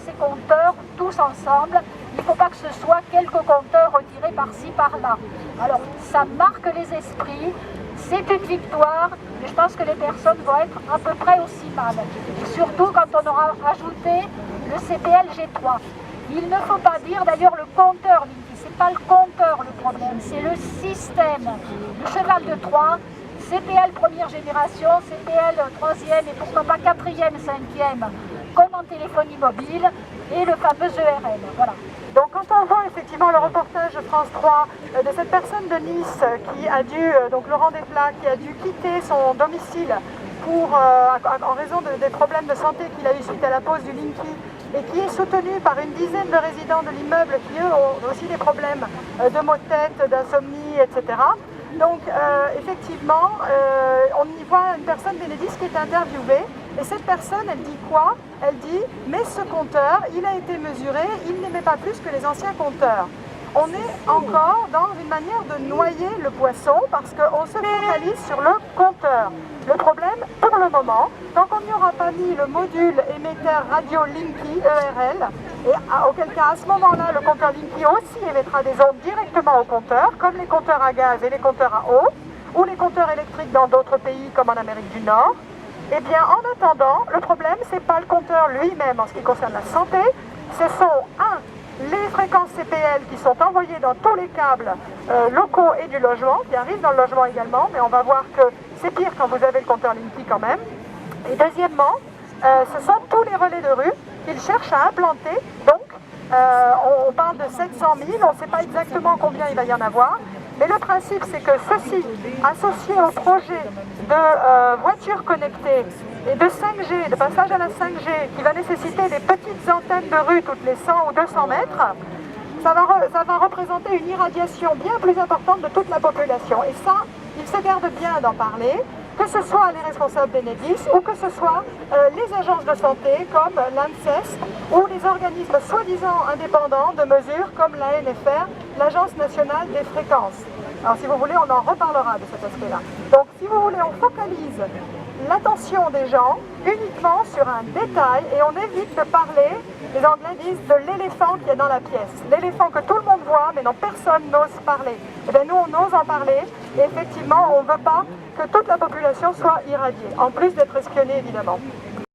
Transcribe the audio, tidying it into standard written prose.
ces compteurs tous ensemble. Il ne faut pas que ce soit quelques compteurs retirés par-ci, par-là. Alors, ça marque les esprits, c'est une victoire, mais je pense que les personnes vont être à peu près aussi mal. Et surtout quand on aura ajouté le CPL G3. Il ne faut pas dire d'ailleurs le compteur Linky, c'est pas le compteur le problème, c'est le système. Le cheval de Troie, CPL première génération, CPL troisième et pourquoi pas quatrième, cinquième, comme en téléphonie mobile, et le fameux ERL. Voilà. Donc quand on voit effectivement le reportage de France 3 de cette personne de Nice qui a dû, donc Laurent Desplats, qui a dû quitter son domicile en raison des problèmes de santé qu'il a eu suite à la pose du Linky, et qui est soutenu par une dizaine de résidents de l'immeuble qui eux ont aussi des problèmes de maux de tête, d'insomnie, etc. Donc effectivement, on y voit une personne d'Enedis qui est interviewée, et cette personne, elle dit quoi? Elle dit « mais ce compteur, il a été mesuré, il n'émet pas plus que les anciens compteurs ». On est encore dans une manière de noyer le poisson parce qu'on se focalise sur le compteur. Le problème, pour le moment, tant qu'on n'y aura pas mis le module émetteur radio Linky ERL, et auquel cas à ce moment-là, le compteur Linky aussi émettra des ondes directement au compteur, comme les compteurs à gaz et les compteurs à eau, ou les compteurs électriques dans d'autres pays comme en Amérique du Nord. Eh bien, en attendant, le problème, c'est pas le compteur lui-même en ce qui concerne la santé, ce sont les fréquences CPL qui sont envoyées dans tous les câbles locaux et du logement, qui arrivent dans le logement également, mais on va voir que c'est pire quand vous avez le compteur Linky quand même. Et deuxièmement, ce sont tous les relais de rue qu'ils cherchent à implanter. Donc, on parle de 700 000, on ne sait pas exactement combien il va y en avoir, mais le principe c'est que ceci, associé au projet de voitures connectées et de 5G, de passage à la 5G, qui va nécessiter des petites antennes de rue toutes les 100 ou 200 mètres, ça va représenter une irradiation bien plus importante de toute la population. Et ça, il se garde bien d'en parler, que ce soit les responsables d'Enedis ou que ce soit les agences de santé comme l'ANSES ou les organismes soi-disant indépendants de mesure comme l'ANFR, l'Agence nationale des fréquences. Alors si vous voulez, on en reparlera de cet aspect-là. Donc si vous voulez, on focalise l'attention des gens uniquement sur un détail et on évite de parler, les Anglais disent, de l'éléphant qui est dans la pièce. L'éléphant que tout le monde voit mais dont personne n'ose parler. Et bien nous on ose en parler et effectivement on ne veut pas que toute la population soit irradiée, en plus d'être espionnée évidemment.